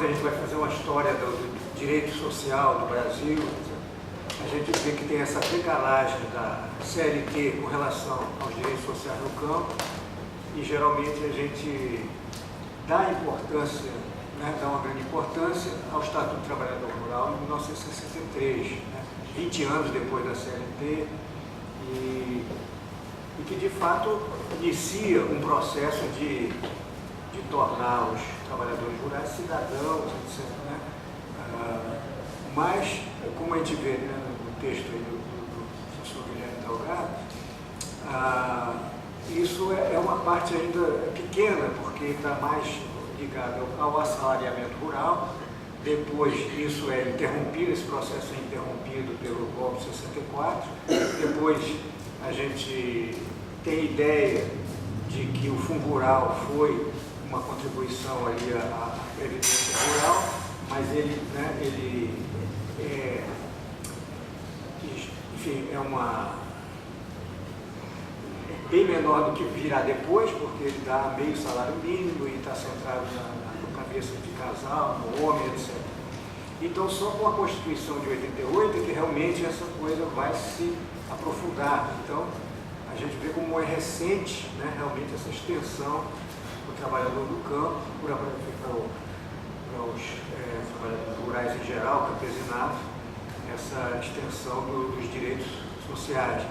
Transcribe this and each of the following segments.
quando a gente vai fazer uma história do direito social do Brasil, a gente vê que tem essa decalagem da CLT com relação aos direitos sociais no campo, e geralmente a gente dá importância, né, dá uma grande importância ao Estatuto do Trabalhador Rural em 1963, né, 20 anos depois da CLT, e que de fato inicia um processo de tornar os trabalhadores rurais cidadãos, etc. Né? Mas, como a gente vê, né, no texto aí do professor Guilherme Delgado, isso é uma parte ainda pequena, porque está mais ligado ao assalariamento rural. Depois isso é interrompido, esse processo é interrompido pelo golpe de 64. Depois a gente tem ideia de que o Fundo Rural foi uma contribuição ali à Previdência Rural, mas ele, né, enfim, é bem menor do que virá depois, porque ele dá meio salário mínimo e está centrado na cabeça de casal, no homem, etc. Então, só com a Constituição de 88 é que realmente essa coisa vai se aprofundar. Então, a gente vê como é recente, né, realmente essa extensão do trabalhador do campo, para os trabalhadores rurais em geral, campesinato, essa extensão dos direitos sociais.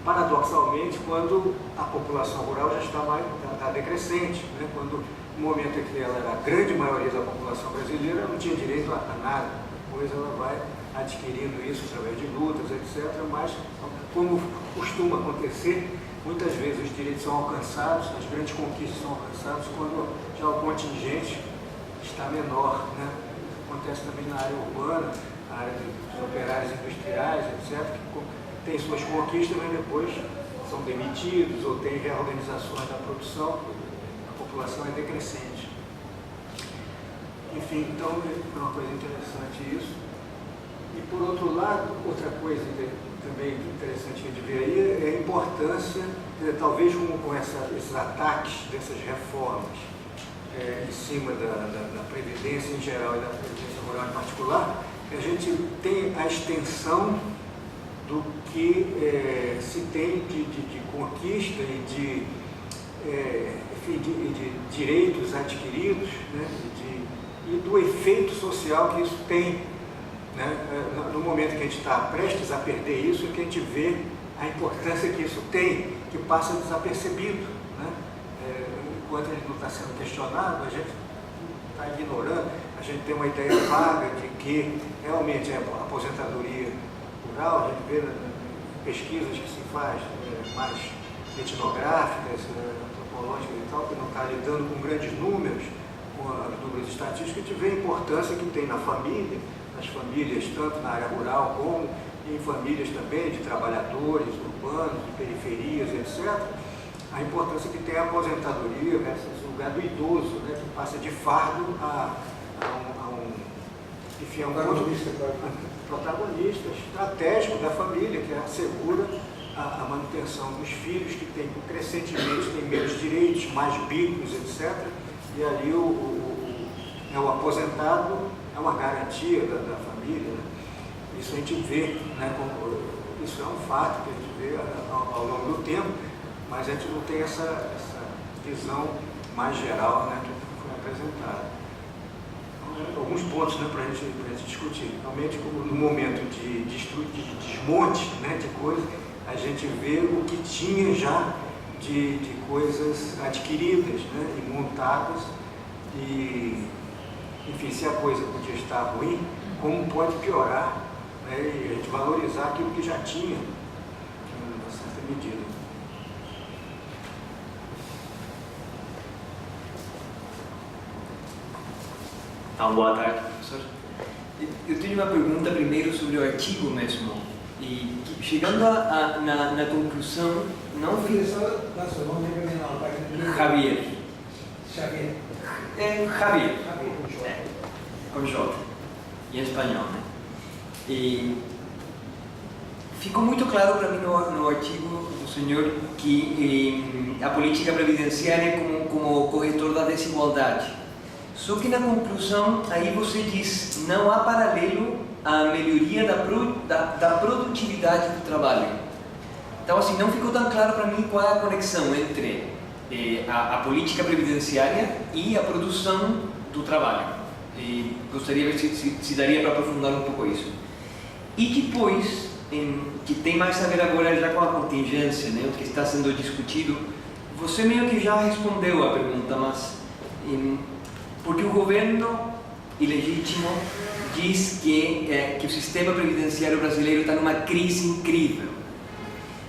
Paradoxalmente, quando a população rural já está decrescente, né, quando no momento em que ela era a grande maioria da população brasileira, não tinha direito a nada, depois ela vai adquirindo isso através de lutas, etc. Mas, como costuma acontecer, muitas vezes os direitos são alcançados, as grandes conquistas são alcançadas quando já o contingente está menor, né? Acontece também na área urbana, na área dos operários industriais, etc., que tem suas conquistas, mas depois são demitidos ou tem reorganizações da produção, a população é decrescente. Enfim, então é uma coisa interessante isso. E por outro lado, outra coisa também interessante que a gente vê aí é a importância, talvez com esses ataques dessas reformas em cima da Previdência em geral e da Previdência Rural em particular, a gente tem a extensão do que se tem de conquista e de direitos adquiridos, né, e do efeito social que isso tem. Né? No momento que a gente está prestes a perder isso, é que a gente vê a importância que isso tem, que passa desapercebido. Né? Enquanto ele não está sendo questionado, a gente está ignorando, a gente tem uma ideia vaga de que realmente a aposentadoria rural, a gente vê pesquisas que se faz mais etnográficas, antropológicas e tal, que não está lidando com grandes números, com números estatísticos, a gente vê a importância que tem na família, nas famílias, tanto na área rural como em famílias também de trabalhadores urbanos, de periferias, etc., a importância que tem a aposentadoria, né, esse lugar do idoso, né, que passa de fardo a um protagonista estratégico da família, que assegura a manutenção dos filhos, que tem, crescentemente têm menos direitos, mais bicos, etc. E ali o aposentado é uma garantia da família. Né? Isso a gente vê, né, isso é um fato que a gente vê ao longo do tempo, mas a gente não tem essa visão mais geral, né, do que foi apresentado. Então, alguns pontos, né, para a gente discutir. Realmente, como no momento de desmonte, né, de coisas, a gente vê o que tinha já de coisas adquiridas, né, e montadas, e, enfim, se a coisa podia estar ruim, como pode piorar, né, e a gente valorizar aquilo que já tinha, em uma certa medida. Então, boa tarde, professor. Eu tenho uma pergunta primeiro sobre o artigo mesmo. E chegando na conclusão, não vi... Javier. Xavier. Javier. Com J. Em espanhol, né? E ficou muito claro para mim no artigo do senhor que a política previdenciária como corretor da desigualdade. Só que na conclusão, aí você diz, não há paralelo à melhoria da produtividade do trabalho. Então, assim, não ficou tão claro para mim qual é a conexão entre a política previdenciária e a produção do trabalho. E gostaria de ver se daria para aprofundar um pouco isso. E depois, que tem mais a ver agora já com a contingência, né, o que está sendo discutido, você meio que já respondeu a pergunta, mas porque o governo ilegítimo diz que o sistema previdenciário brasileiro está numa crise incrível.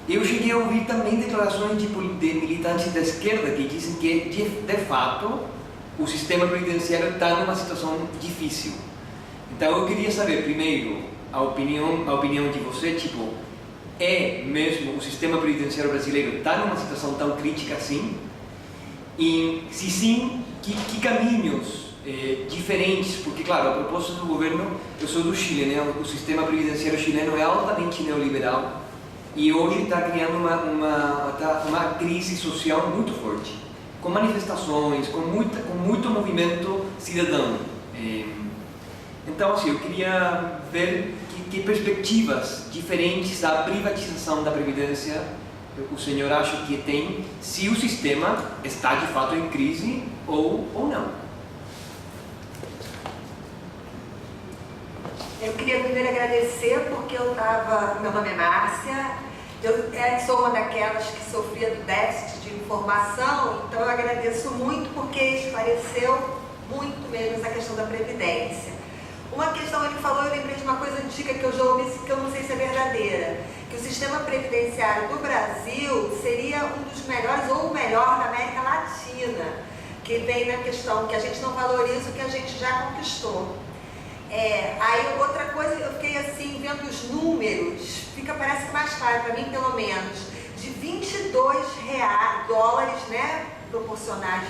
Eu cheguei a ouvir também declarações de militantes da esquerda que dizem que, de fato, o sistema previdenciário está numa situação difícil. Então eu queria saber, primeiro, a opinião de você, tipo, é mesmo o sistema previdenciário brasileiro está numa situação tão crítica assim? E se sim, que caminhos diferentes, porque claro, a proposta do governo, eu sou do Chile, né? O sistema previdenciário chileno é altamente neoliberal e hoje está criando uma crise social muito forte, com manifestações, com muito movimento cidadão. Então, assim, eu queria ver que perspectivas diferentes à privatização da Previdência o senhor acha que tem, se o sistema está de fato em crise ou não. Eu queria primeiro agradecer porque meu nome é Márcia, eu sou uma daquelas que sofria do déficit de informação, então eu agradeço muito porque esclareceu muito menos a questão da Previdência. Uma questão ele falou, eu lembrei de uma coisa antiga que eu já ouvi, que eu não sei se é verdadeira, que o sistema previdenciário do Brasil seria um dos melhores ou o melhor da América Latina, que vem na questão que a gente não valoriza o que a gente já conquistou. Aí outra coisa, eu fiquei assim, vendo os números, parece que mais claro para mim pelo menos, de 22 dólares, né, proporcionais,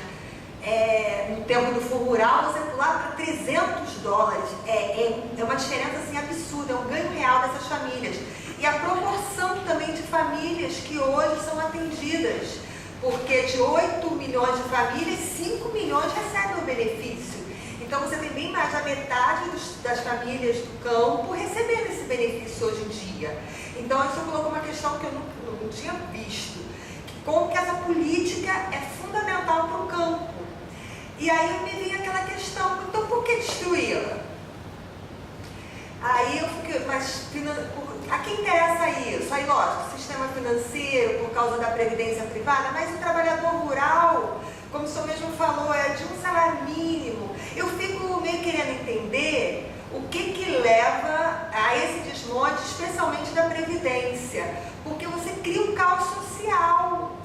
no tempo do Fundo Rural, você pular para 300 dólares. É uma diferença assim, absurda, é um ganho real dessas famílias. E a proporção também de famílias que hoje são atendidas, porque de 8 milhões de famílias, 5 milhões recebem o benefício. Então você tem bem mais da metade das famílias do campo recebendo esse benefício hoje em dia. Então isso colocou uma questão que eu não tinha visto, como que essa política é fundamental para o campo. E aí me vinha aquela questão, então por que destruí-la? Aí eu fiquei, mas a quem interessa isso? Aí lógico, sistema financeiro, por causa da previdência privada, mas o trabalhador rural, como o senhor mesmo falou, é de um salário mínimo. Eu fico meio querendo entender o que leva a esse desmonte, especialmente da previdência, porque você cria um caos social.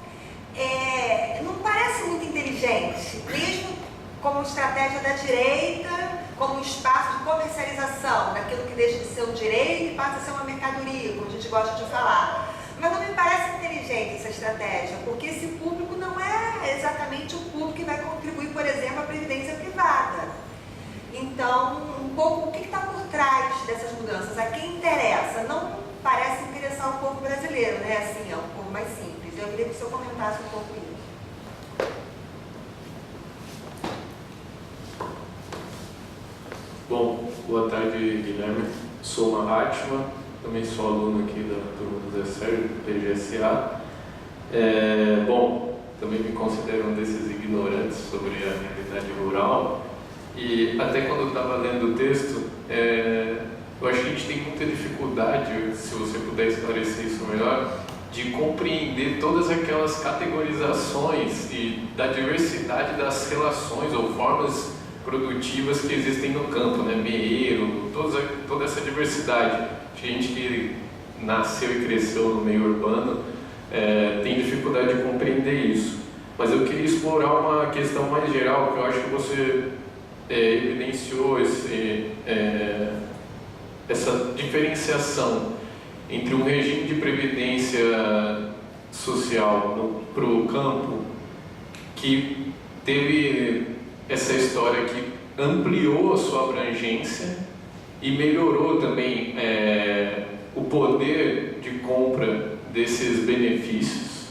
Não parece muito inteligente, mesmo como estratégia da direita, como um espaço de comercialização daquilo que deixa de ser um direito e passa a ser uma mercadoria, como a gente gosta de falar. Mas não me parece inteligente essa estratégia, porque esse público não é exatamente o público que vai contribuir, por exemplo, à previdência privada. Então, um pouco o que está por trás dessas mudanças? A quem interessa? Não parece interessar o povo brasileiro, né? Assim, é um pouco mais simples. Eu queria que o senhor comentasse um pouco isso. Bom, boa tarde, Guilherme. Sou uma Mahatma, também sou aluno aqui da turma do Zé Sérgio, do PGSA. Bom, também me considero um desses ignorantes sobre a realidade rural. E até quando eu estava lendo o texto, eu acho que a gente tem muita dificuldade, se você puder esclarecer isso melhor, de compreender todas aquelas categorizações e da diversidade das relações ou formas produtivas que existem no campo, né? Meeiro, toda essa diversidade. Gente que nasceu e cresceu no meio urbano tem dificuldade de compreender isso. Mas eu queria explorar uma questão mais geral, que eu acho que você evidenciou essa diferenciação entre um regime de previdência social para o campo, que teve essa história que ampliou a sua abrangência e melhorou também o poder de compra desses benefícios,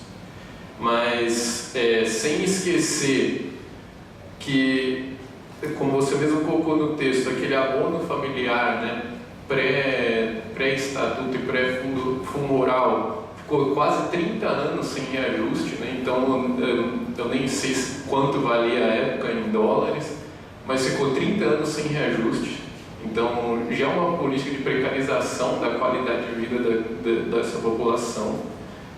mas sem esquecer que como você mesmo colocou no texto, aquele abono familiar, né, pré-estatuto e pré-fundo rural, ficou quase 30 anos sem reajuste, né? Então eu nem sei quanto valia a época em dólares, mas ficou 30 anos sem reajuste. Então já é uma política de precarização da qualidade de vida dessa população,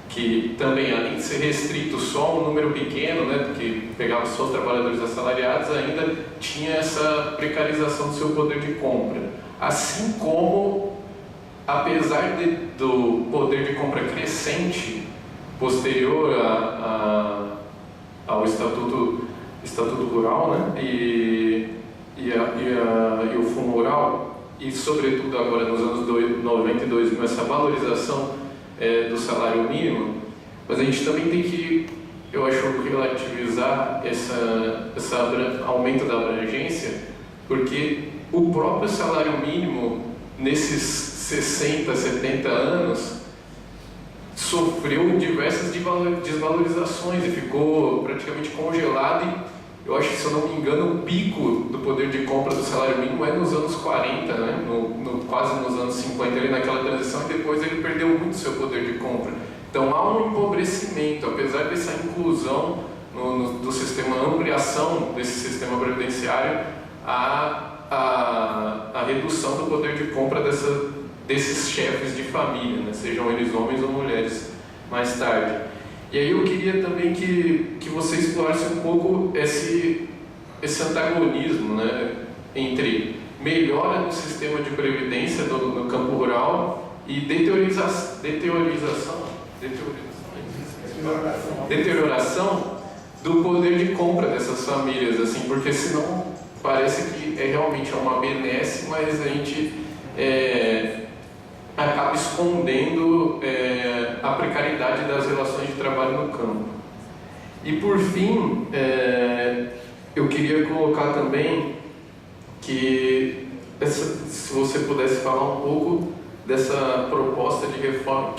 que também, além de ser restrito só a um número pequeno, né, que pegava só os trabalhadores assalariados, ainda tinha essa precarização do seu poder de compra. Assim como, apesar do poder de compra crescente posterior ao Estatuto Rural, né, e o Fundo Rural, e sobretudo agora nos anos 90 e 2000, essa valorização do salário mínimo, mas a gente também tem que, eu acho, relativizar esse aumento da abrangência, porque o próprio salário mínimo, nesses 60, 70 anos, sofreu diversas desvalorizações e ficou praticamente congelado. E eu acho que, se eu não me engano, o pico do poder de compra do salário mínimo é nos anos 40, né? Quase nos anos 50, ali naquela transição, e depois ele perdeu muito seu poder de compra. Então há um empobrecimento, apesar dessa inclusão do sistema, a ampliação desse sistema previdenciário, a redução do poder de compra desses chefes de família, né? Sejam eles homens ou mulheres, mais tarde. E aí eu queria também que você explorasse um pouco esse antagonismo, né, entre melhora no sistema de previdência no campo rural e deterioração do poder de compra dessas famílias, assim, porque senão parece que realmente é uma benesse, mas a gente acaba escondendo a precariedade das relações de trabalho no campo. E por fim, eu queria colocar também que se você pudesse falar um pouco dessa proposta de reforma,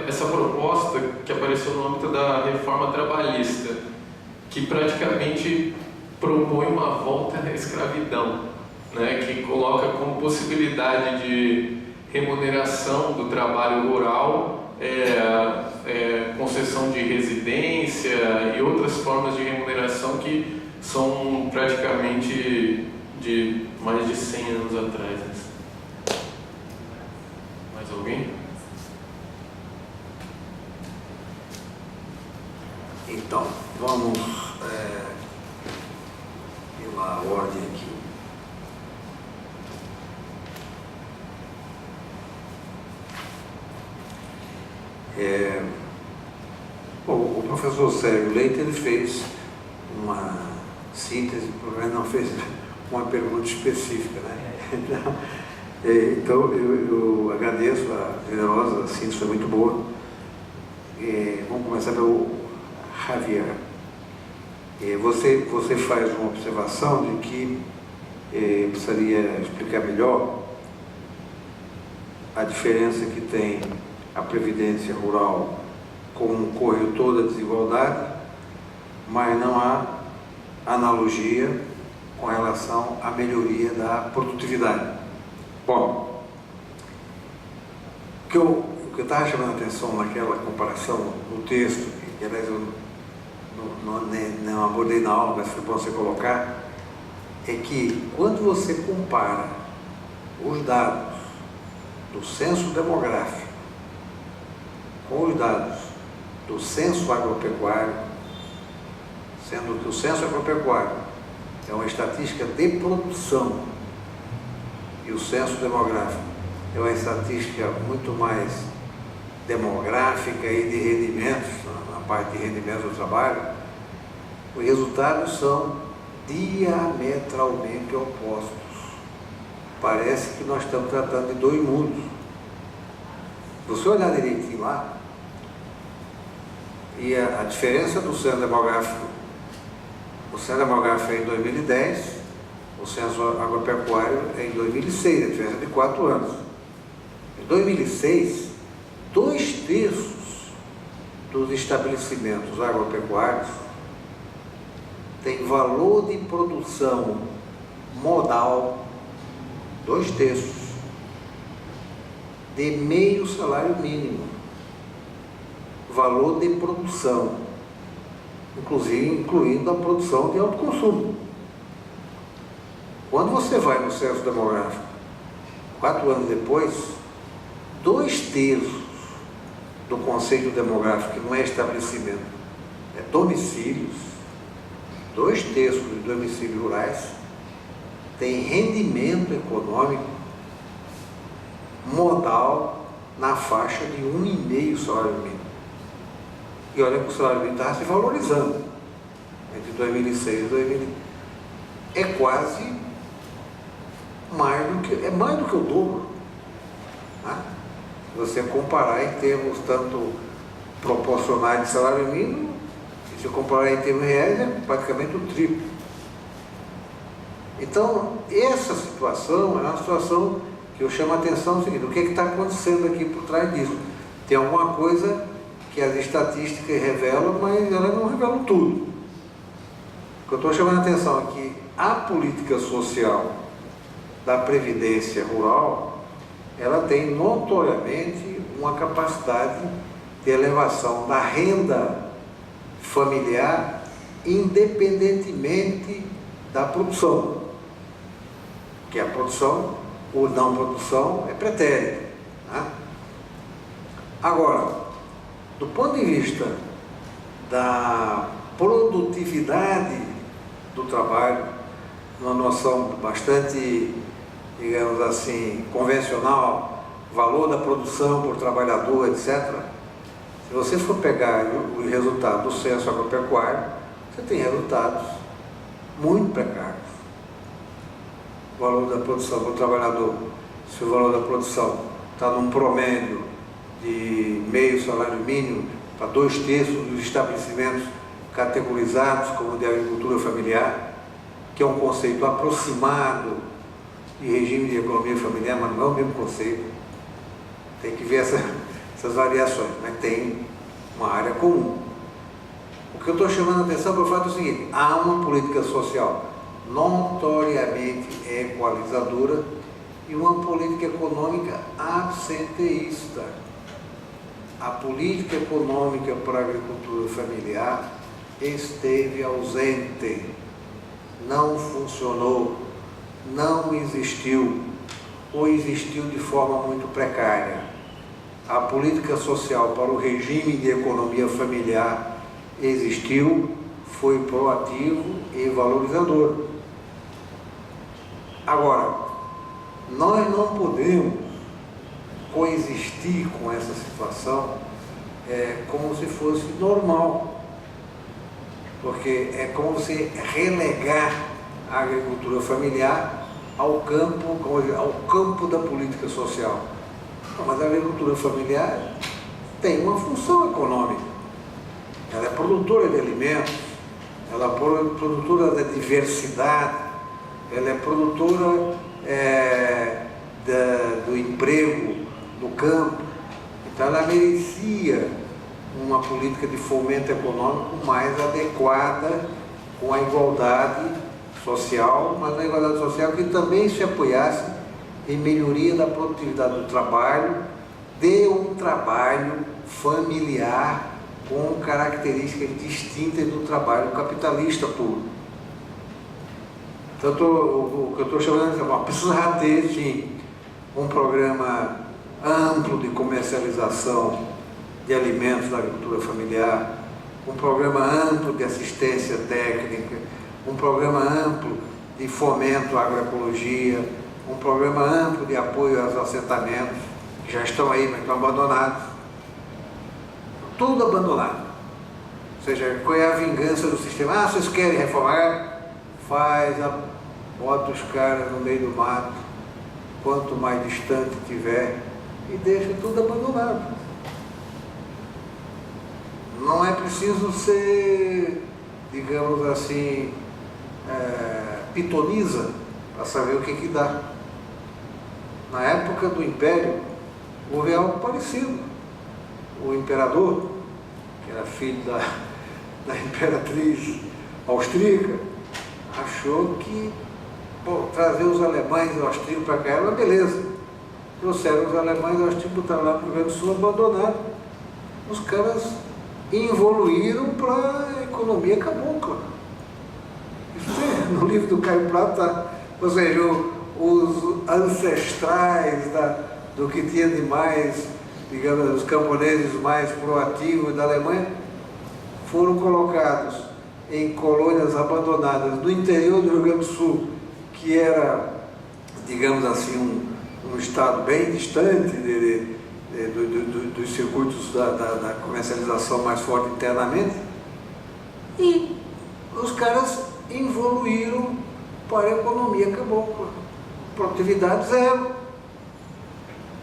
essa proposta que apareceu no âmbito da reforma trabalhista, que praticamente propõe uma volta à escravidão, né, que coloca como possibilidade de remuneração do trabalho rural, concessão de residência e outras formas de remuneração que são praticamente de mais de 100 anos atrás. Mais alguém? Então, vamos pela ordem aqui. Bom, o professor Sérgio Leite, ele fez uma síntese, mas não fez uma pergunta específica, né? Então eu agradeço a generosa síntese, foi muito boa. Vamos começar pelo Javier. Você faz uma observação de que precisaria explicar melhor a diferença que tem a Previdência Rural como um corretor da desigualdade, mas não há analogia com relação à melhoria da produtividade. Bom, o que eu estava chamando a atenção naquela comparação no texto, que aliás eu não abordei na aula, mas foi bom você colocar, é que quando você compara os dados do censo demográfico com os dados do censo agropecuário, sendo que o censo agropecuário é uma estatística de produção e o censo demográfico é uma estatística muito mais demográfica e de rendimentos, na parte de rendimentos do trabalho, os resultados são diametralmente opostos. Parece que nós estamos tratando de dois mundos. Se você olhar direitinho lá, e a diferença do censo demográfico, o censo demográfico é em 2010, o censo agropecuário é em 2006, a diferença de 4 anos. Em 2006, 2/3 dos estabelecimentos agropecuários têm valor de produção modal, 2/3, de meio salário mínimo, valor de produção, incluindo a produção de autoconsumo. Quando você vai no censo demográfico, 4 anos depois, 2/3 do conceito demográfico, que não é estabelecimento, é domicílios, 2/3 dos domicílios rurais tem rendimento econômico modal na faixa de 1,5 salário mínimo. E olha que o salário mínimo está se valorizando entre 2006 e 2000. É quase mais do que o dobro. Né? Se você comparar em termos tanto proporcionais de salário mínimo, se comparar em termos reais, é praticamente o triplo. Então, essa situação é uma situação que eu chamo a atenção no seguinte: o que está acontecendo aqui por trás disso? Tem alguma coisa que as estatísticas revelam, mas elas não revelam tudo. O que eu estou chamando a atenção é que a política social da Previdência Rural, ela tem notoriamente uma capacidade de elevação da renda familiar, independentemente da produção, que a produção ou não produção é pretérita. Né? Agora, do ponto de vista da produtividade do trabalho, uma noção bastante, digamos assim, convencional, valor da produção por trabalhador, etc. Se você for pegar o resultado do censo agropecuário, você tem resultados muito precários. O valor da produção por trabalhador, se o valor da produção está num promédio de meio salário mínimo para 2/3 dos estabelecimentos categorizados como de agricultura familiar, que é um conceito aproximado de regime de economia familiar, mas não é o mesmo conceito. Tem que ver essas variações, mas tem uma área comum. O que eu estou chamando a atenção para o fato é o seguinte: há uma política social notoriamente equalizadora e uma política econômica absenteísta. A política econômica para a agricultura familiar esteve ausente, não funcionou, não existiu, ou existiu de forma muito precária. A política social para o regime de economia familiar existiu, foi proativo e valorizador. Agora, nós não podemos coexistir com essa situação como se fosse normal, porque é como se relegar a agricultura familiar ao campo da política social. Mas a agricultura familiar tem uma função econômica. Ela é produtora de alimentos, ela é produtora da diversidade, ela é produtora do emprego no campo. Então ela merecia uma política de fomento econômico mais adequada com a igualdade social, mas a igualdade social que também se apoiasse em melhoria da produtividade do trabalho, de um trabalho familiar com características distintas do trabalho capitalista puro. Então, o que eu estou chamando de precisa ter, sim, um programa amplo de comercialização de alimentos da agricultura familiar, um programa amplo de assistência técnica, um programa amplo de fomento à agroecologia, um programa amplo de apoio aos assentamentos, que já estão aí, mas estão abandonados. Tudo abandonado. Ou seja, qual é a vingança do sistema? Vocês querem reformar? Bota os caras no meio do mato, quanto mais distante tiver, e deixa tudo abandonado. Não é preciso ser, digamos assim, pitonisa para saber o que dá. Na época do Império, houve algo parecido. O imperador, que era filho da imperatriz austríaca, achou que trazer os alemães e os austríacos para cá, era beleza. Trouxeram os alemães e os austríacos, botaram lá no Rio Grande do Sul, abandonaram. Os caras evoluíram para a economia cabocla. Isso no livro do Caio Prado está, ou seja, os ancestrais do que tinha de mais, digamos, os camponeses mais proativos da Alemanha, foram colocados em colônias abandonadas no interior do Rio Grande do Sul, que era, digamos assim, um estado bem distante dos circuitos da comercialização mais forte internamente, e os caras evoluíram para a economia cabocla. Produtividade zero.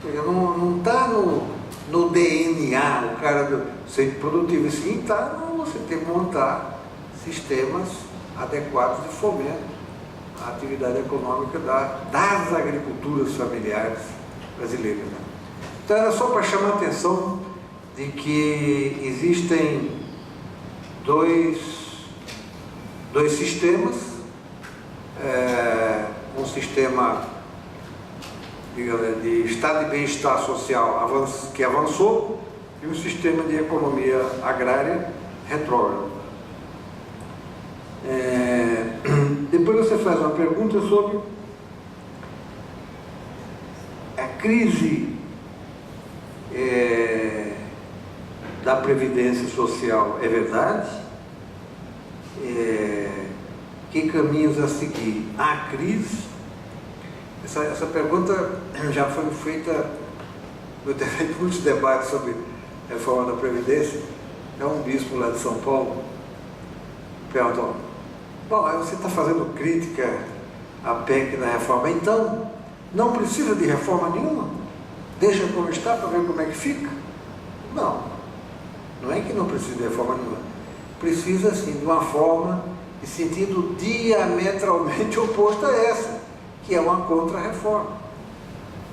Não está no DNA o cara ser produtivo, sim, está você tem que montar sistemas adequados de fomento à atividade econômica das agriculturas familiares brasileiras. Né? Então era só para chamar a atenção de que existem dois sistemas, um sistema, digamos, de estado de bem-estar social que avançou e um sistema de economia agrária retrógrado. Depois você faz uma pergunta sobre a crise da Previdência Social. É verdade? Que caminhos a seguir? Há crise? Essa pergunta já foi feita, eu tenho feito muitos debates sobre a reforma da Previdência. É um bispo lá de São Paulo perguntou: bom, aí você está fazendo crítica à PEC da reforma, então não precisa de reforma nenhuma? Deixa como está para ver como é que fica? Não é que não precisa de reforma nenhuma. Precisa, sim, de uma forma de sentido diametralmente oposto a essa, que é uma contra-reforma.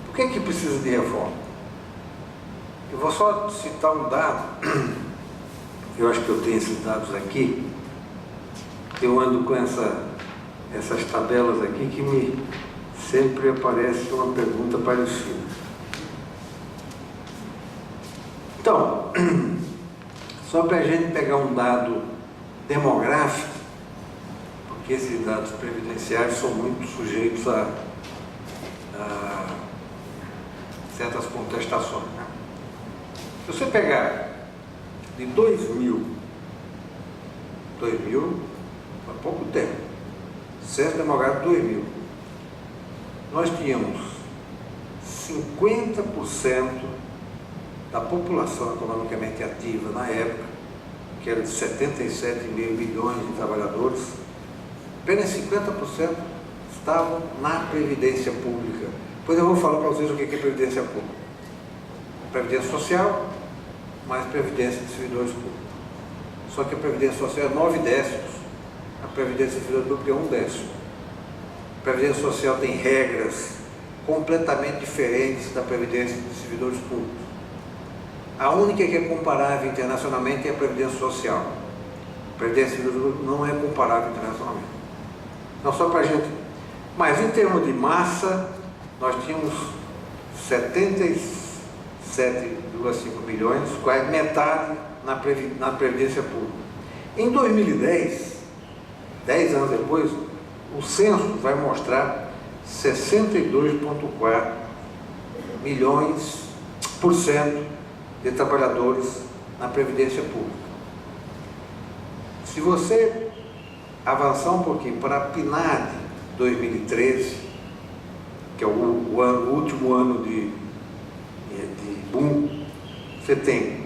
Por que precisa de reforma? Eu vou só citar um dado, eu acho que eu tenho esses dados aqui. Eu ando com essas tabelas aqui que sempre aparece uma pergunta parecida. Então, só para a gente pegar um dado demográfico, porque esses dados previdenciários são muito sujeitos a certas contestações. Né? Se você pegar de 2000, há pouco tempo, censo demográfico 2000, nós tínhamos 50% da população economicamente ativa na época, que era de 77,5 milhões de trabalhadores, apenas 50% estavam na Previdência Pública. Depois eu vou falar para vocês o que é Previdência Pública. Previdência Social, mais Previdência de Servidores Públicos. Só que a Previdência Social é 9/10, a Previdência de Servidores Públicos é 1/10. A Previdência Social tem regras completamente diferentes da Previdência de Servidores Públicos. A única que é comparável internacionalmente é a Previdência Social. A Previdência de Servidores Públicos não é comparável internacionalmente. Não só para a gente. Mas em termos de massa, nós tínhamos 77,5 milhões, quase metade na Previdência Pública. Em 2010, 10 anos depois, o censo vai mostrar 62,4 milhões por cento de trabalhadores na Previdência Pública. Se você avançar um pouquinho para a PNAD 2013, que é o último ano de boom, você tem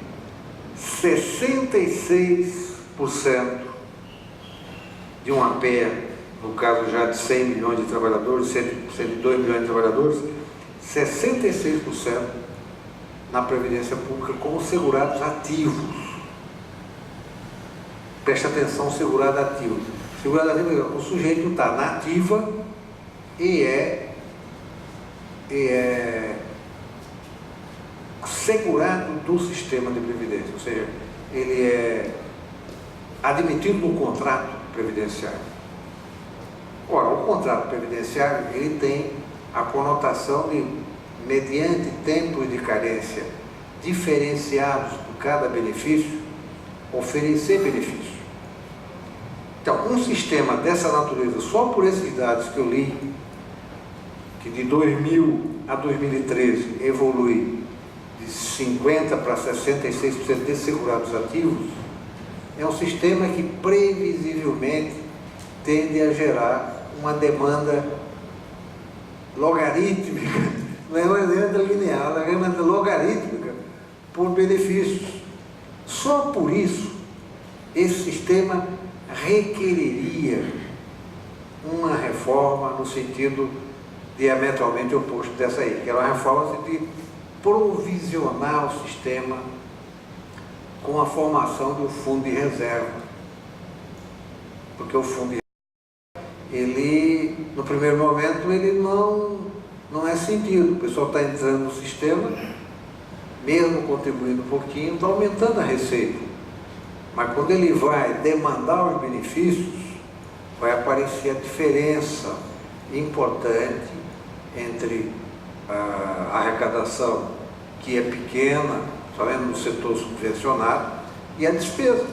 66% de uma PEA, no caso já de 100 milhões de trabalhadores, 102 milhões de trabalhadores, 66% na Previdência Pública como segurados ativos. Preste atenção, segurado ativo. Segurado ativo, o sujeito está na ativa e é segurado do sistema de previdência, ou seja, ele é admitido no contrato previdenciário. Ora, o contrato previdenciário, ele tem a conotação de, mediante tempos de carência diferenciados por cada benefício, oferecer benefício. Então, um sistema dessa natureza, só por esses dados que eu li, que de 2000 a 2013 evolui de 50% para 66% de segurados ativos, é um sistema que previsivelmente tende a gerar uma demanda logarítmica, não é uma demanda linear, é uma demanda logarítmica por benefícios. Só por isso, esse sistema requereria uma reforma no sentido diametralmente oposto dessa aí, que era uma reforma de provisionar o sistema com a formação do fundo de reserva. Porque o fundo de reserva, ele, no primeiro momento, ele não é sentido. O pessoal está entrando no sistema, mesmo contribuindo um pouquinho, está aumentando a receita. Mas quando ele vai demandar os benefícios, vai aparecer a diferença importante entre a arrecadação, que é pequena, somente no setor subvencionado, e a despesa,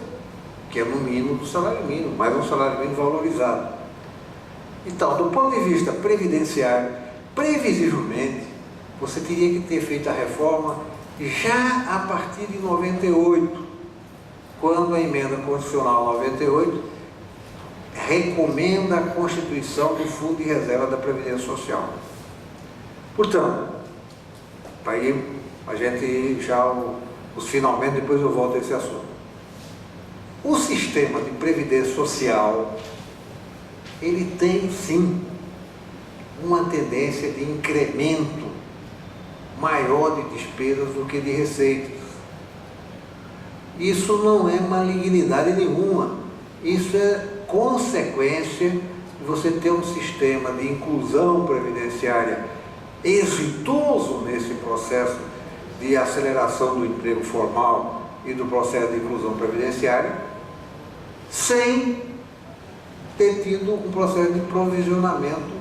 que é no mínimo do salário mínimo, mas é um salário mínimo valorizado. Então, do ponto de vista previdenciário, previsivelmente, você teria que ter feito a reforma já a partir de 98, quando a emenda constitucional 98 recomenda a constituição do Fundo de Reserva da Previdência Social. Portanto, aí a gente já, os finalmente, depois eu volto a esse assunto. O sistema de previdência social, ele tem sim uma tendência de incremento maior de despesas do que de receitas. Isso não é malignidade nenhuma, isso é consequência de você ter um sistema de inclusão previdenciária exitoso nesse processo de aceleração do emprego formal e do processo de inclusão previdenciária, sem ter tido um processo de provisionamento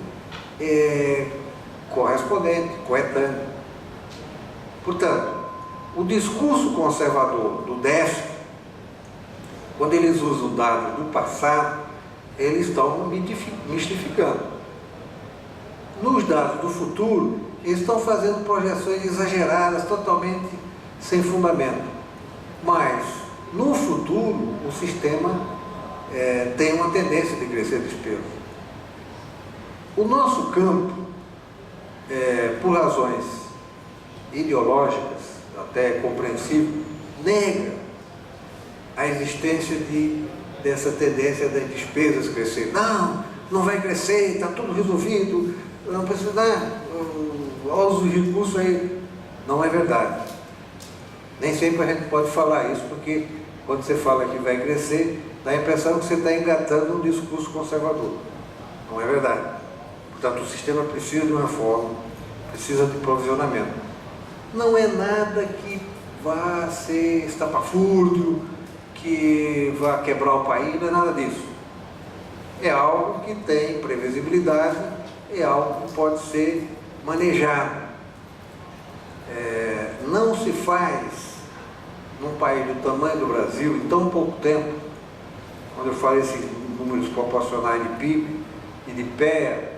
correspondente, coetâneo. Portanto, o discurso conservador do déficit, quando eles usam dados do passado, eles estão mistificando. Nos dados do futuro, eles estão fazendo projeções exageradas, totalmente sem fundamento. Mas, no futuro, o sistema tem uma tendência de crescer despesa. O nosso campo, por razões ideológicas, até compreensível, nega a existência dessa tendência das despesas crescer. Não vai crescer, está tudo resolvido, não precisa dar, olha os recursos aí. Não é verdade. Nem sempre a gente pode falar isso, porque quando você fala que vai crescer, dá a impressão que você está engatando um discurso conservador. Não é verdade. Portanto, o sistema precisa de uma reforma, precisa de provisionamento. Não é nada que vá ser estapafúrdio, que vá quebrar o país, não é nada disso. É algo que tem previsibilidade, é algo que pode ser manejado. Não se faz num país do tamanho do Brasil, em tão pouco tempo, quando eu falo esses números proporcionais de PIB e de PEA,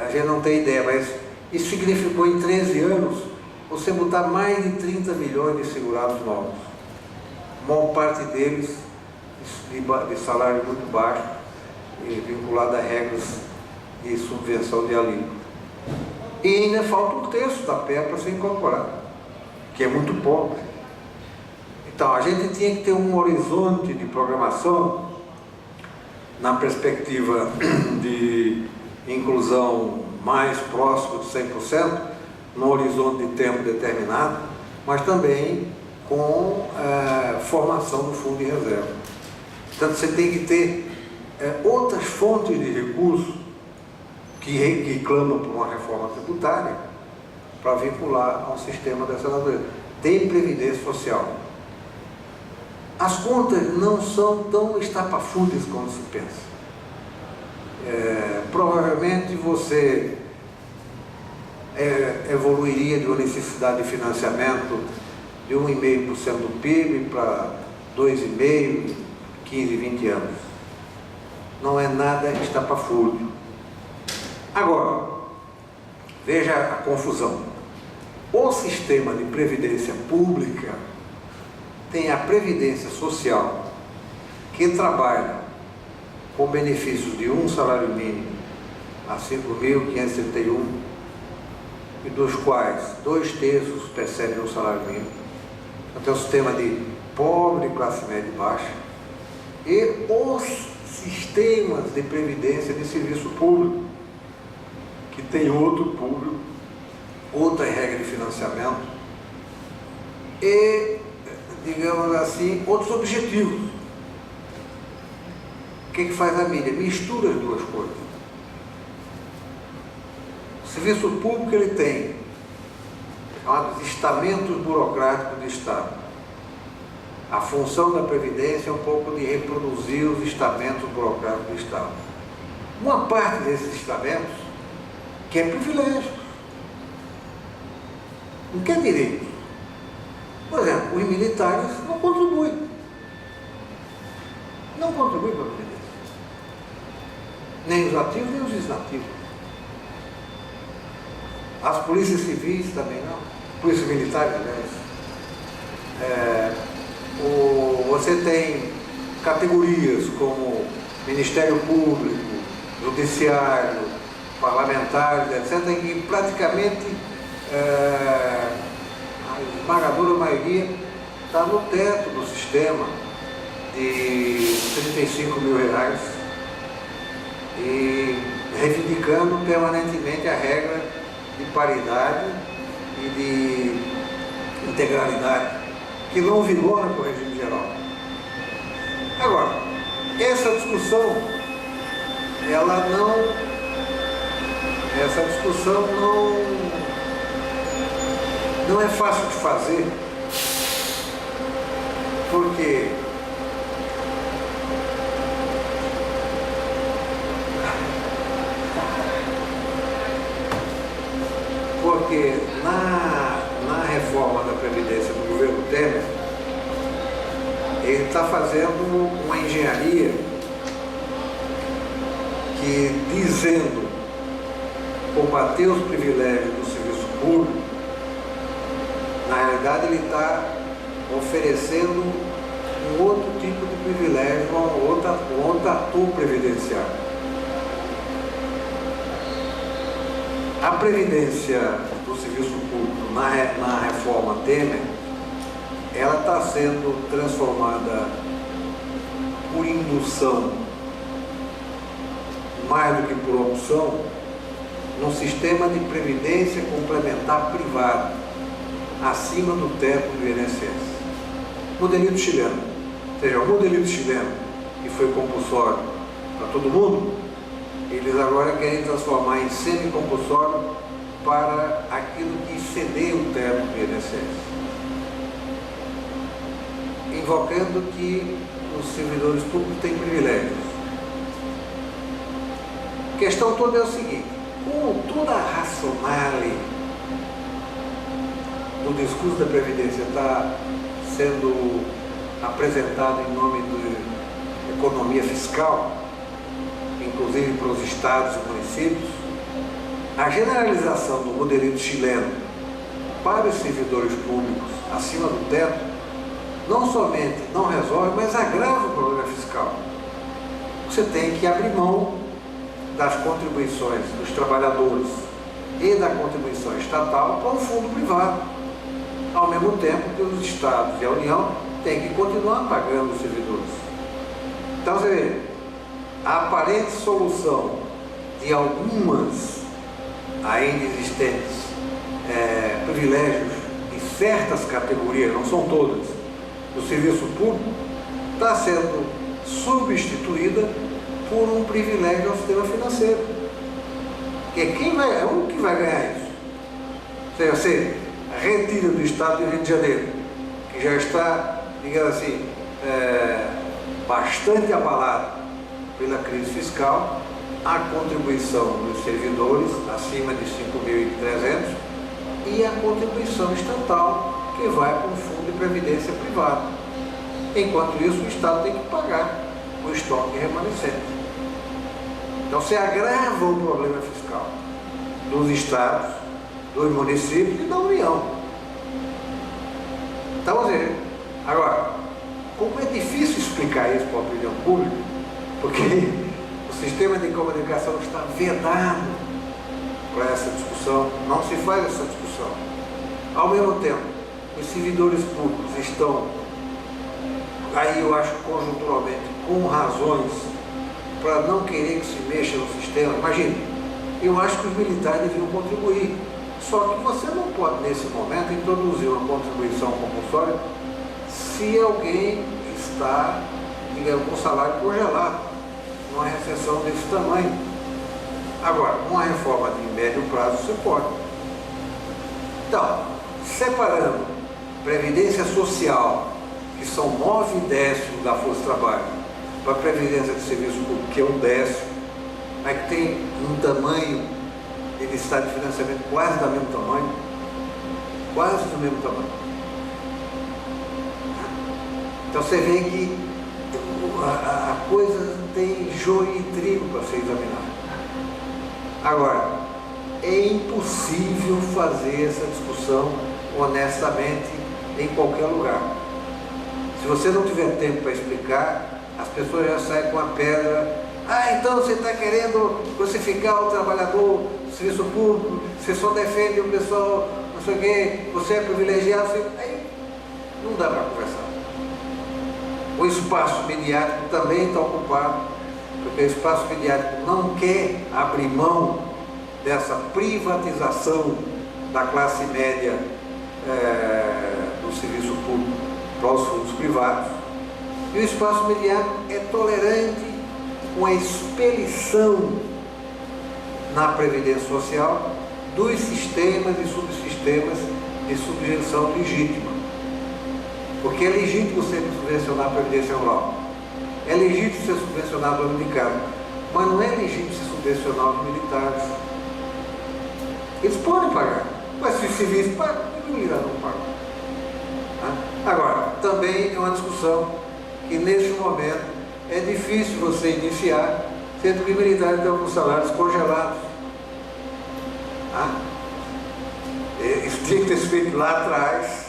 a gente não tem ideia, mas isso significou em 13 anos você botar mais de 30 milhões de segurados novos. A maior parte deles de salário muito baixo e vinculado a regras de subvenção de alíquota. E ainda falta um terço da PEA para ser incorporado, que é muito pobre. Então, a gente tinha que ter um horizonte de programação na perspectiva de inclusão mais próximo de 100%, no horizonte de tempo determinado, mas também com a formação do fundo de reserva. Portanto, você tem que ter outras fontes de recursos que clamam por uma reforma tributária para vincular a um sistema dessa natureza. Tem previdência social. As contas não são tão estapafúrdias como se pensa. provavelmente você evoluiria de uma necessidade de financiamento de 1,5% do PIB para 2,5%, 15, 20 anos. Não é nada estapafúrdio. Agora, veja a confusão. O sistema de previdência pública tem a previdência social, que trabalha com benefícios de um salário mínimo a 5.531, e dos quais 2/3 percebem um salário mínimo. Então, o sistema de pobre, classe média e baixa, e os sistemas de previdência de serviço público, que tem outro público, outra regra de financiamento e, digamos assim, outros objetivos. O que faz a mídia? Mistura as duas coisas. O serviço público, ele tem chamados estamentos burocráticos do Estado. A função da Previdência é um pouco de reproduzir os estamentos burocráticos do Estado. Uma parte desses estamentos quer privilégios, não quer direitos. Por exemplo, os militares não contribuem. Não contribuem para a Previdência. Nem os ativos, nem os inativos. As polícias civis também não. Polícias militares, aliás. Você tem categorias como Ministério Público, Judiciário, parlamentares, etc., em que praticamente a esmagadora maioria está no teto do sistema de R$35 mil e reivindicando permanentemente a regra de paridade e de integralidade, que não vigora com o regime geral. Agora, essa discussão não é fácil de fazer, porque na reforma da Previdência do governo Temer, ele está fazendo uma engenharia que, dizendo combater os privilégios do serviço público, na realidade ele está oferecendo um outro tipo de privilégio, um outro ator previdenciário. A Previdência do Serviço Público na reforma Temer, ela está sendo transformada por indução, mais do que por opção, num sistema de previdência complementar privado, acima do teto do INSS. Modelito chileno. Ou seja, o modelito chileno, que foi compulsório para todo mundo, eles agora querem transformar em semi-compulsório para aquilo que exceder o teto do INSS, invocando que os servidores públicos têm privilégios. A questão toda é o seguinte: como toda a racionale do discurso da Previdência está sendo apresentado em nome da economia fiscal, inclusive para os estados e municípios, a generalização do modelito chileno para os servidores públicos acima do teto não somente não resolve, mas agrava o problema fiscal. Você tem que abrir mão das contribuições dos trabalhadores e da contribuição estatal para o fundo privado, ao mesmo tempo que os estados e a União têm que continuar pagando os servidores. Então, você vê, a aparente solução de algumas ainda existentes privilégios de certas categorias, não são todas, do serviço público, está sendo substituída por um privilégio ao sistema financeiro. Que é um que vai ganhar isso. Ou seja, você retira do Estado do Rio de Janeiro, que já está, digamos assim, bastante abalado pela crise fiscal, a contribuição dos servidores acima de 5.300 e a contribuição estatal que vai para um fundo de previdência privado. Enquanto isso, o Estado tem que pagar o estoque remanescente. Então, você agrava o problema fiscal dos estados, dos municípios e da União. Então, agora, como é difícil explicar isso para a opinião pública, porque o sistema de comunicação está vedado para essa discussão, não se faz essa discussão. Ao mesmo tempo, os servidores públicos estão, aí eu acho conjunturalmente, com razões para não querer que se mexa no sistema. Imagine, eu acho que os militares deviam contribuir, só que você não pode, nesse momento, introduzir uma contribuição compulsória se alguém está, digamos, com o salário congelado, numa recessão desse tamanho. Agora, uma reforma de médio prazo você pode. Então, separando Previdência Social, que são 9/10 da Força de Trabalho, para a Previdência de Serviço Público, que é 1/10, mas que tem um tamanho de necessidade de financiamento quase do mesmo tamanho, Então você vê que a coisa tem joio e trigo para ser examinada. Agora, é impossível fazer essa discussão honestamente em qualquer lugar. Se você não tiver tempo para explicar, as pessoas já saem com a pedra. Então você está querendo crucificar o trabalhador do serviço público, você só defende o pessoal, não sei o quê, você é privilegiado. Aí não dá para conversar. O espaço midiático também está ocupado, porque o espaço midiático não quer abrir mão dessa privatização da classe média do serviço público para os fundos privados. E o espaço midiático é tolerante com a expelição na Previdência Social dos sistemas e subsistemas de subvenção legítima. Porque é legítimo você subvencionar a Previdência Rural, é legítimo você subvencionar a dona de casa, mas não é legítimo você subvencionar os militares. Eles podem pagar, mas se os civis pagam, os militares não pagam. Agora, também é uma discussão que neste momento é difícil você iniciar, sendo que os militares estão com salários congelados. Isso tinha que ter sido feito lá atrás.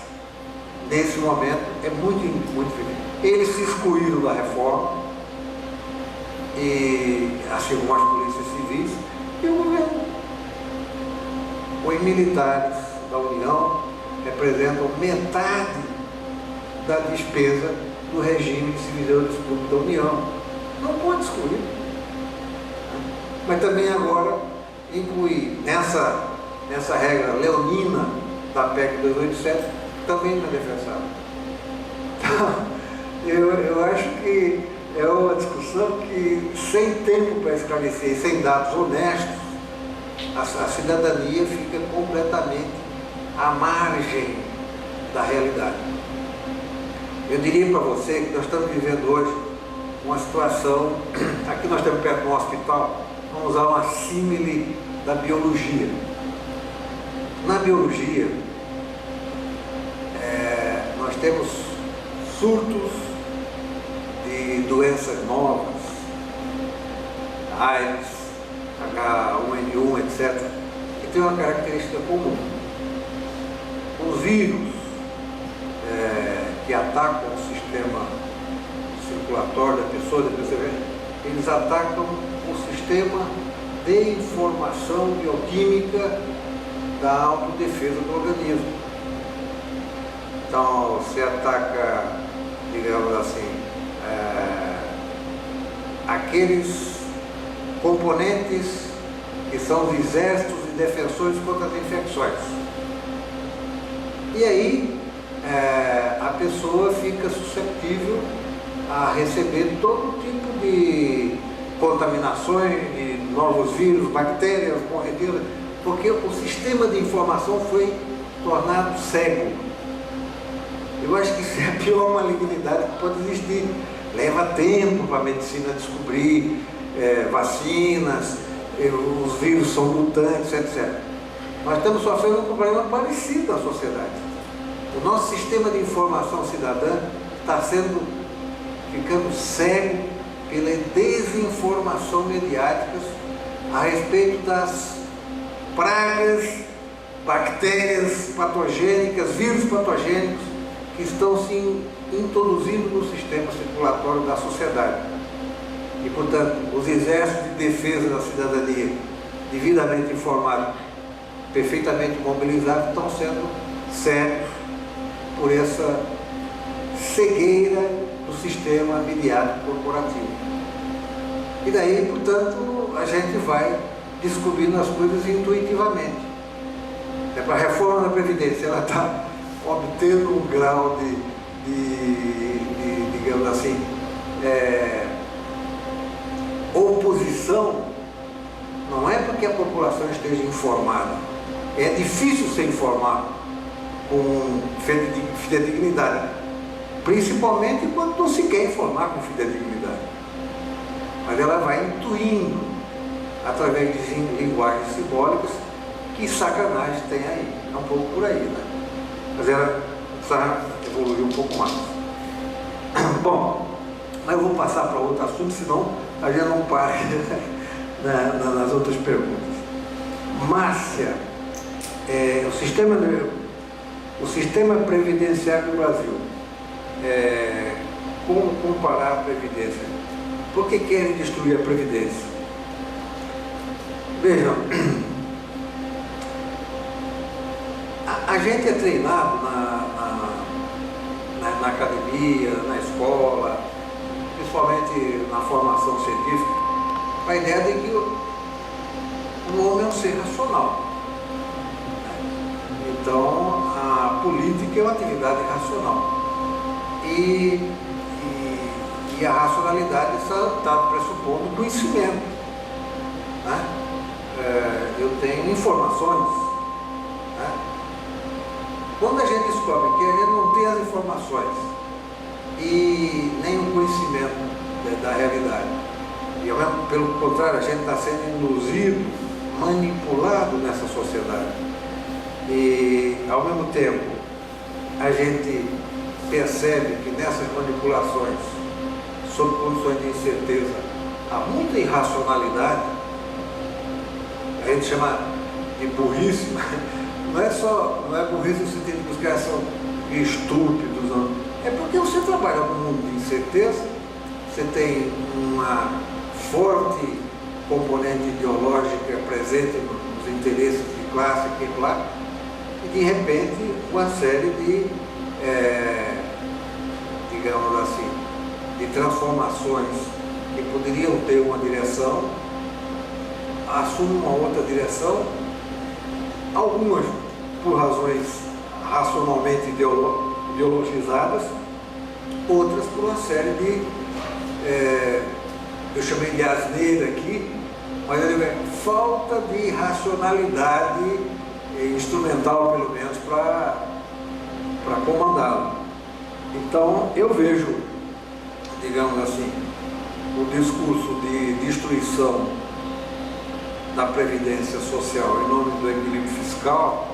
Nesse momento é muito difícil. Eles se excluíram da reforma, e assim como as polícias civis e o governo. Os militares da União representam metade da despesa do regime de servidores públicos da União. Não pode excluir. Mas também agora incluir nessa regra leonina da PEC 287 também não é defensável. Então, eu acho que é uma discussão que, sem tempo para esclarecer, sem dados honestos, a cidadania fica completamente à margem da realidade. Eu diria para você que nós estamos vivendo hoje uma situação, aqui nós estamos perto de um hospital, vamos usar uma símile da biologia. Na biologia, nós temos surtos de doenças novas, AIDS, H1N1, etc., que tem uma característica comum. Os vírus que atacam o sistema circulatório da pessoa, eles atacam o sistema de informação bioquímica da autodefesa do organismo. Então, se ataca, digamos assim, aqueles componentes que são os exércitos e defensores contra as infecções. E aí, a pessoa fica suscetível a receber todo tipo de contaminações, de novos vírus, bactérias, morredilas, porque o sistema de informação foi tornado cego. Eu acho que isso é a pior malignidade que pode existir. Leva tempo para a medicina descobrir vacinas, os vírus são mutantes, etc. Nós estamos sofrendo um problema parecido na sociedade. O nosso sistema de informação cidadã está ficando cego pela desinformação mediática a respeito das pragas, bactérias patogênicas, vírus patogênicos que estão se introduzindo no sistema circulatório da sociedade. E, portanto, os exércitos de defesa da cidadania, devidamente informados, perfeitamente mobilizados, estão sendo cegos por essa cegueira do sistema midiático corporativo. E daí, portanto, a gente vai descobrindo as coisas intuitivamente. Para a reforma da Previdência, ela está obtendo um grau de digamos assim, oposição, não é porque a população esteja informada. É difícil ser informado com fidedignidade, principalmente quando não se quer informar com fidedignidade. Mas ela vai intuindo, através de linguagens simbólicas, que sacanagem tem aí. É um pouco por aí, né? Mas ela precisa evoluir um pouco mais. Bom, mas eu vou passar para outro assunto, senão a gente não para nas outras perguntas. Márcia, o sistema previdenciário do Brasil, como comparar a Previdência? Por que querem destruir a Previdência? Vejam, a gente é treinado na academia, na escola, principalmente na formação científica, com a ideia de que o homem é um ser racional. Então, a política é uma atividade racional. E a racionalidade está pressupondo conhecimento. Né? Eu tenho informações. Né? Quando a gente descobre que a gente não tem as informações e nem o conhecimento da realidade, e pelo contrário, a gente está sendo induzido, manipulado nessa sociedade, e ao mesmo tempo a gente percebe que nessas manipulações, sob condições de incerteza, há muita irracionalidade. A gente chama de burrice, não é burrice no sentido que os caras são estúpidos, não. É porque você trabalha num mundo de incerteza, você tem uma forte componente ideológica presente nos interesses de classe aqui e lá, e de repente uma série de, digamos assim, de transformações que poderiam ter uma direção, assumem uma outra direção, algumas por razões racionalmente ideologizadas, outras por uma série de, eu chamei de asneira aqui, mas eu digo, falta de racionalidade instrumental, pelo menos, para comandá-lo. Então, eu vejo, digamos assim, o discurso de destruição da Previdência Social em nome do equilíbrio fiscal,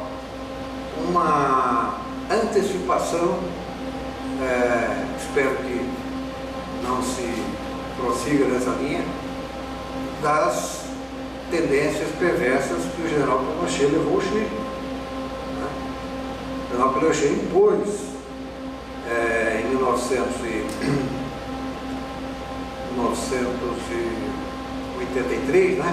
uma antecipação, espero que não se prossiga nessa linha, das tendências perversas que o general Pinochet levou ao Chile. Né? O general Pinochet impôs em 1983, né?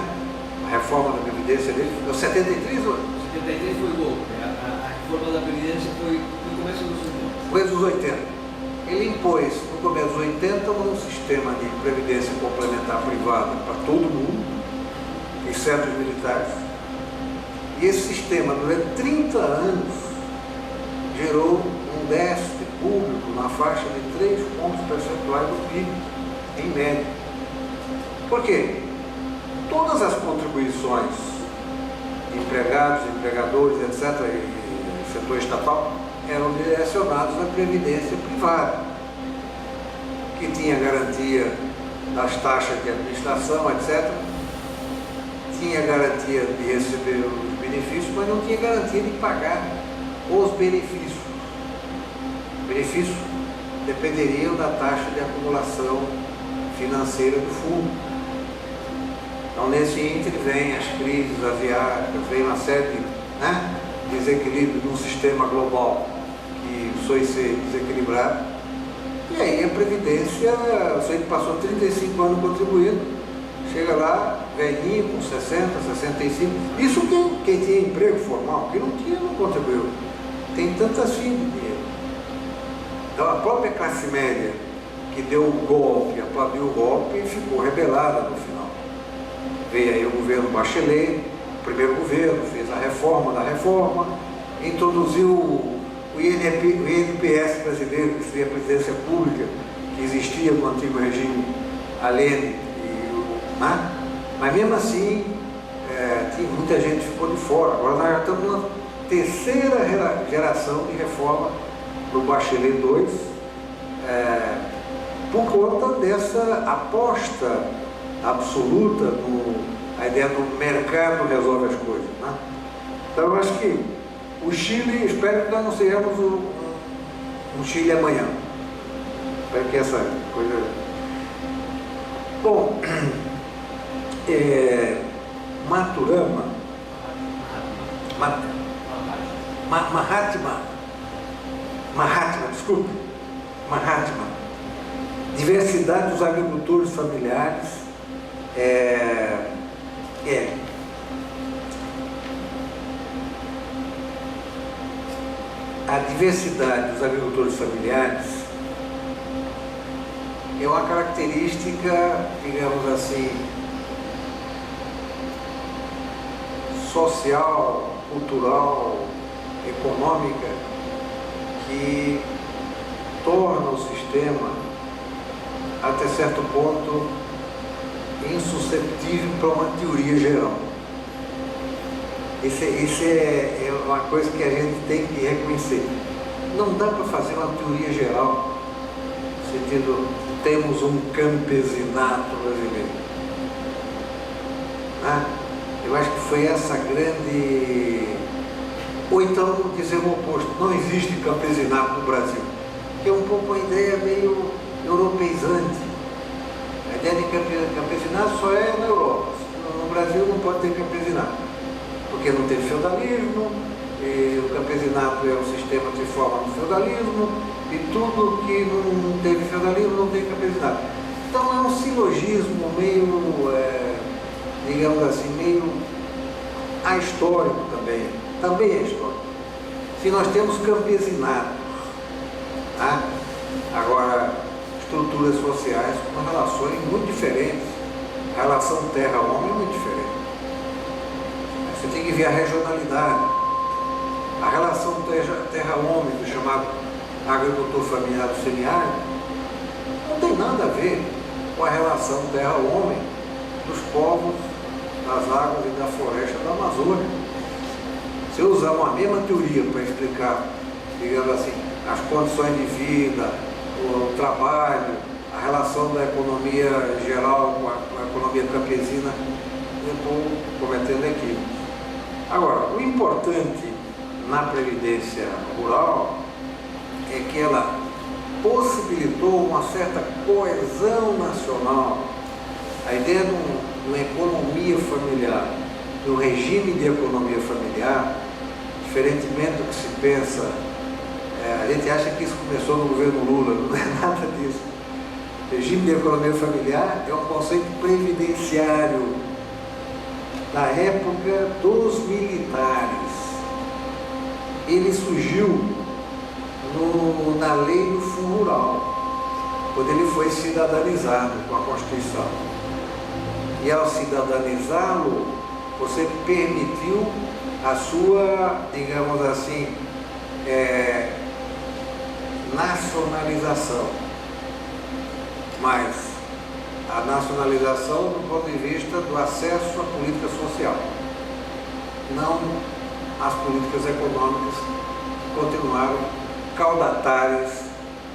A reforma da Previdência dele, 73 ou 73 foi o golpe. A reforma da Previdência foi no começo dos 80. Começo dos 80. Ele impôs, no começo dos 80, um sistema de previdência complementar privada para todo mundo, exceto os militares. E esse sistema, durante 30 anos, gerou um déficit público na faixa de 3 pontos percentuais do PIB, em média. Por quê? Todas as contribuições de empregados, empregadores, etc., e setor estatal, eram direcionados à previdência privada, que tinha garantia das taxas de administração, etc. Tinha garantia de receber os benefícios, mas não tinha garantia de pagar os benefícios. Benefícios dependeriam da taxa de acumulação financeira do fundo. Então, nesse ínterim, vem as crises asiáticas, vem uma série de desequilíbrios num sistema global que foi ser desequilibrado. E aí a Previdência, o sujeito passou 35 anos contribuindo, chega lá, velhinho, com 60, 65. Isso quem tinha emprego formal, quem não tinha, não contribuiu. Tem tantas fins de dinheiro. Então a própria classe média que deu o golpe, aplaudiu o golpe e ficou rebelada no final. Veio aí o governo Bachelet, o primeiro governo, fez a reforma da reforma, introduziu o INPS brasileiro, que seria a presidência pública, que existia no antigo regime Allende, mas mesmo assim, muita gente ficou de fora. Agora nós já estamos na terceira geração de reforma do Bachelet II, por conta dessa aposta absoluta na ideia do mercado resolve as coisas. Então eu acho que o Chile, espero que nós não sejamos um Chile amanhã. Espero que essa coisa... Bom, Mahatma, diversidade dos agricultores familiares, a diversidade dos agricultores familiares é uma característica, digamos assim, social, cultural, econômica, que torna o sistema, até certo ponto, insusceptível para uma teoria geral. Isso é uma coisa que a gente tem que reconhecer. Não dá para fazer uma teoria geral, no sentido, temos um campesinato brasileiro. Eu acho que foi essa grande... Ou então dizer o oposto, não existe campesinato no Brasil, que é um pouco a ideia meio europeizante. A ideia de campesinato só é na Europa. No Brasil não pode ter campesinato, porque não tem feudalismo, e o campesinato é um sistema que se forma no feudalismo, e tudo que não teve feudalismo não tem campesinato. Então é um silogismo meio, digamos assim, meio ahistórico também é histórico. Se nós temos campesinatos, agora estruturas sociais com relações muito diferentes, a relação terra-homem é muito diferente. Você tem que ver a regionalidade. A relação terra-homem, do chamado agricultor familiar do semiárido, não tem nada a ver com a relação terra-homem dos povos das águas e da floresta da Amazônia. Se eu usar uma mesma teoria para explicar, digamos assim, as condições de vida, o trabalho, a relação da economia geral com a economia campesina, eu estou cometendo equívocos. Agora, o importante na Previdência Rural é que ela possibilitou uma certa coesão nacional. A ideia de uma economia familiar, de um regime de economia familiar, diferentemente do que se pensa, a gente acha que isso começou no governo Lula, não é nada disso. Regime de economia familiar é um conceito previdenciário da época dos militares. Ele surgiu na lei do Fundo Rural, quando ele foi cidadanizado com a Constituição. E ao cidadanizá-lo, você permitiu a sua, digamos assim, nacionalização. Mas a nacionalização do ponto de vista do acesso à política social, não as políticas econômicas que continuaram caudatárias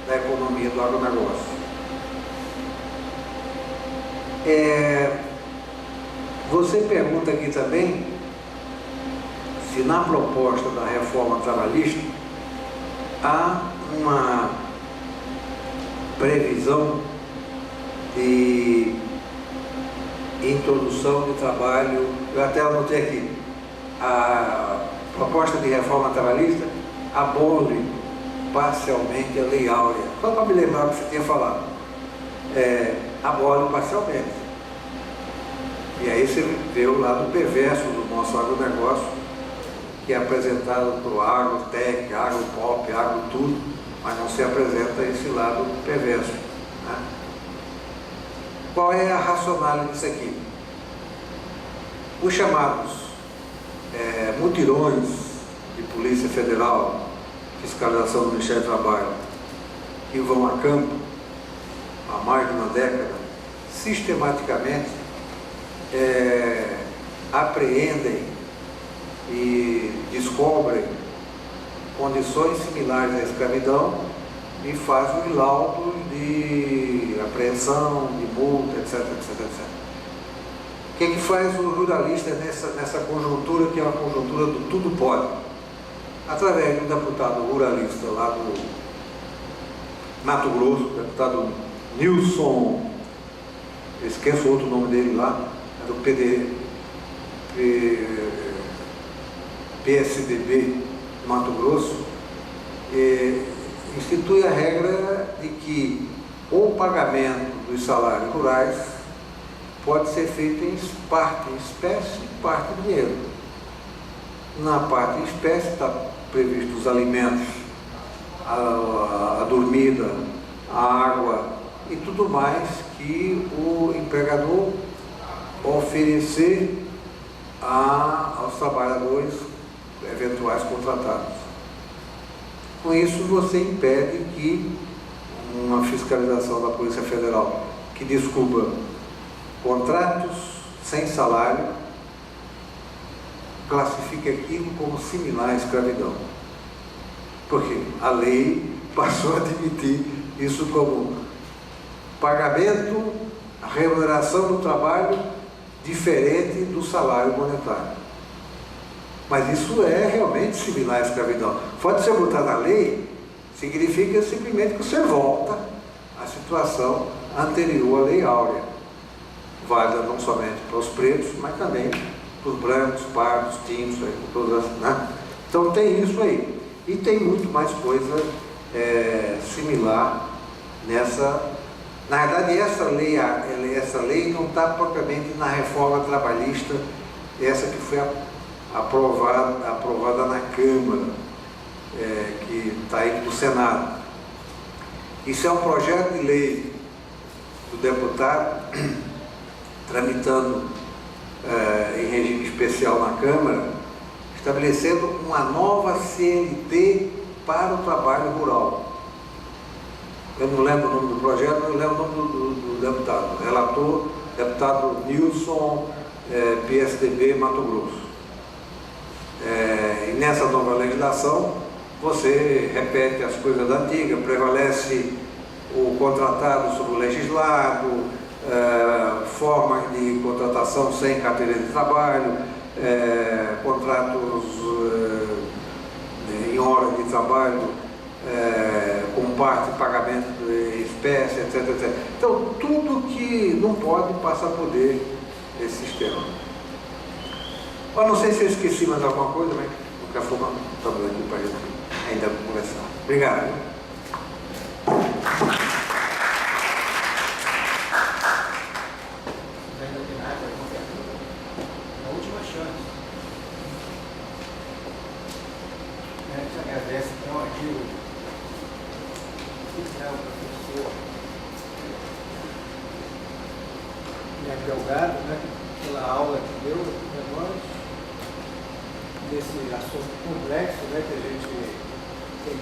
da economia do agronegócio. Você pergunta aqui também se na proposta da reforma trabalhista há uma previsão de introdução de trabalho. Eu até anotei aqui, a proposta de reforma trabalhista abole parcialmente a Lei Áurea. Só para me lembrar o que você tinha falado. Abole parcialmente. E aí você vê o lado perverso do nosso agronegócio, que é apresentado por agrotech, agropop, agrotudo, mas não se apresenta esse lado perverso, né? Qual é a racionalidade disso aqui? Os chamados mutirões de Polícia Federal, fiscalização do Ministério do Trabalho, que vão a campo há mais de uma década, sistematicamente apreendem e descobrem condições similares à escravidão e fazem laudos de apreensão, de multa, etc, etc, etc. O que faz o ruralista nessa conjuntura, que é uma conjuntura do tudo pode? Através de um deputado ruralista lá do Mato Grosso, o deputado Nilson, eu esqueço o outro nome dele lá, do PSDB Mato Grosso, institui a regra de que o pagamento dos salários rurais pode ser feito em parte em espécie e parte em dinheiro. Na parte em espécie está previsto os alimentos, a dormida, a água e tudo mais que o empregador oferecer aos trabalhadores eventuais contratados. Com isso, você impede que uma fiscalização da Polícia Federal que descubra contratos sem salário classifique aquilo como similar à escravidão. Porque a lei passou a admitir isso como pagamento, remuneração do trabalho diferente do salário monetário. Mas isso é realmente similar à escravidão. Pode ser botar na lei, significa simplesmente que você volta à situação anterior à Lei Áurea. Válida não somente para os pretos, mas também para os brancos, pardos, tintos, todas, né? Então tem isso aí. E tem muito mais coisa similar nessa. Na verdade, essa lei não está propriamente na reforma trabalhista, essa que foi aprovada na Câmara, que está aí no Senado. Isso é um projeto de lei do deputado, tramitando em regime especial na Câmara, estabelecendo uma nova CLT para o trabalho rural. Eu não lembro o nome do projeto, eu lembro o nome do deputado. Relator, deputado Nilson, PSDB, Mato Grosso. E nessa nova legislação, você repete as coisas da antiga, prevalece o contratado sobre o legislado, forma de contratação sem carteira de trabalho, contratos em horas de trabalho, com parte de pagamento de espécie, etc, etc. Então, tudo que não pode passa a poder esse sistema. Eu não sei se eu esqueci mais alguma coisa, mas de qualquer forma, estamos aqui para a gente ainda conversar. Obrigado. A última chance. A gente agradece então aqui o professor Delgado, né, pela aula que deu para nós nesse assunto complexo, né, que a gente tem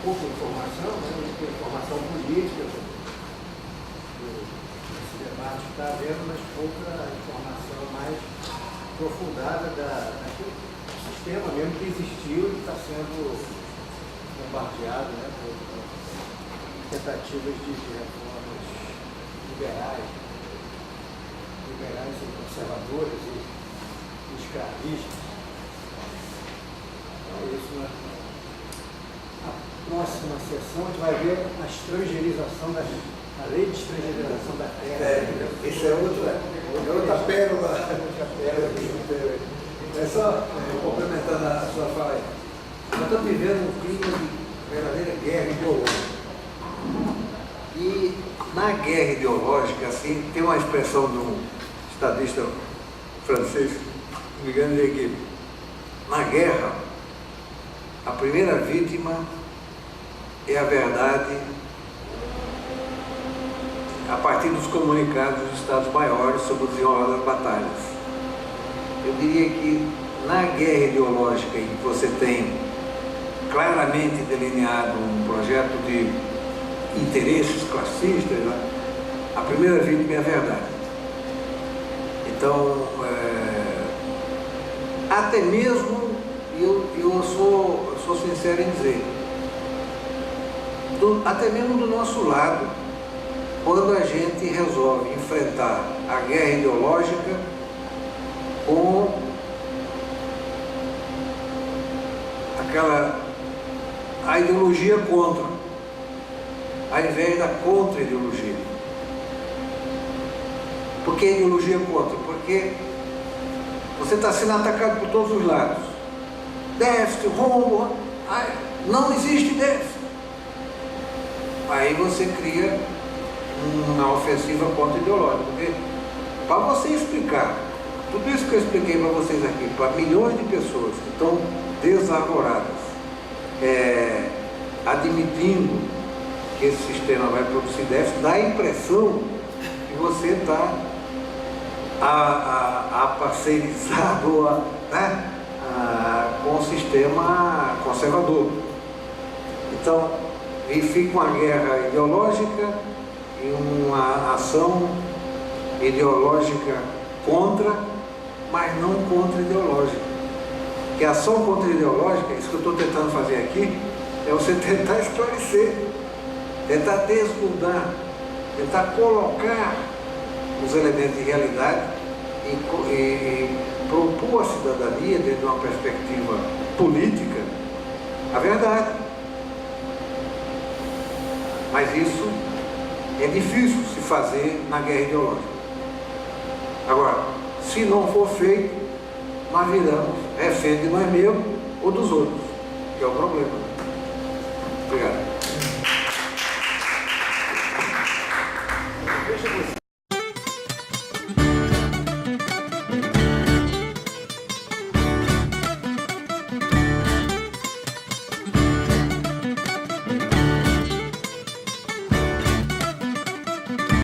pouca informação, né, a gente tem informação política desse debate que está havendo, mas pouca informação mais aprofundada daquele sistema mesmo que existiu e está sendo bombardeado, né, por tentativas de reformas liberais. Então, a gente agradece então aqui o professor Delgado, né, pela aula que deu para nós nesse assunto complexo, né, que a gente tem pouca informação, mas a gente tem informação política desse debate que está havendo, mas pouca informação mais aprofundada daquele sistema mesmo que existiu e está sendo bombardeado, né, por tentativas de reformas liberais. liberais e conservadores e escravistas. Então é isso, né? Na próxima sessão a gente vai ver a estrangeirização a lei de estrangeirização da terra. Isso é outra pérola. É só complementando a sua fala aí. Nós estamos vivendo um clima de verdadeira guerra ideológica. E na guerra ideológica, assim, tem uma expressão de um estadista francês, se não me engano, ele diz que na guerra, a primeira vítima é a verdade a partir dos comunicados dos Estados Maiores sobre o desenrolar das batalhas. Eu diria que na guerra ideológica, em que você tem claramente delineado um projeto de interesses classistas, né, a primeira vítima é a verdade. Então, até mesmo, eu sou sincero em dizer, até mesmo do nosso lado, quando a gente resolve enfrentar a guerra ideológica com a ideologia contra, ao invés da contra-ideologia. Por que ideologia contra? Porque você está sendo atacado por todos os lados. Déficit, rombo, não existe déficit. Aí você cria uma ofensiva contra-ideológica. Porque para você explicar tudo isso que eu expliquei para vocês aqui, para milhões de pessoas que estão desarvoradas, admitindo que esse sistema vai produzir déficit, dá a impressão que você está parceirizado com o sistema conservador. Então, e fica uma guerra ideológica e uma ação ideológica contra, mas não contra-ideológica. Que a ação contra-ideológica, isso que eu estou tentando fazer aqui, é você tentar esclarecer, tentar desnudar, tentar colocar os elementos de realidade e propor à cidadania, dentro de uma perspectiva política, a verdade. Mas isso é difícil se fazer na guerra ideológica. Agora, se não for feito, nós viramos refém de nós mesmos ou dos outros, que é o problema. Obrigado.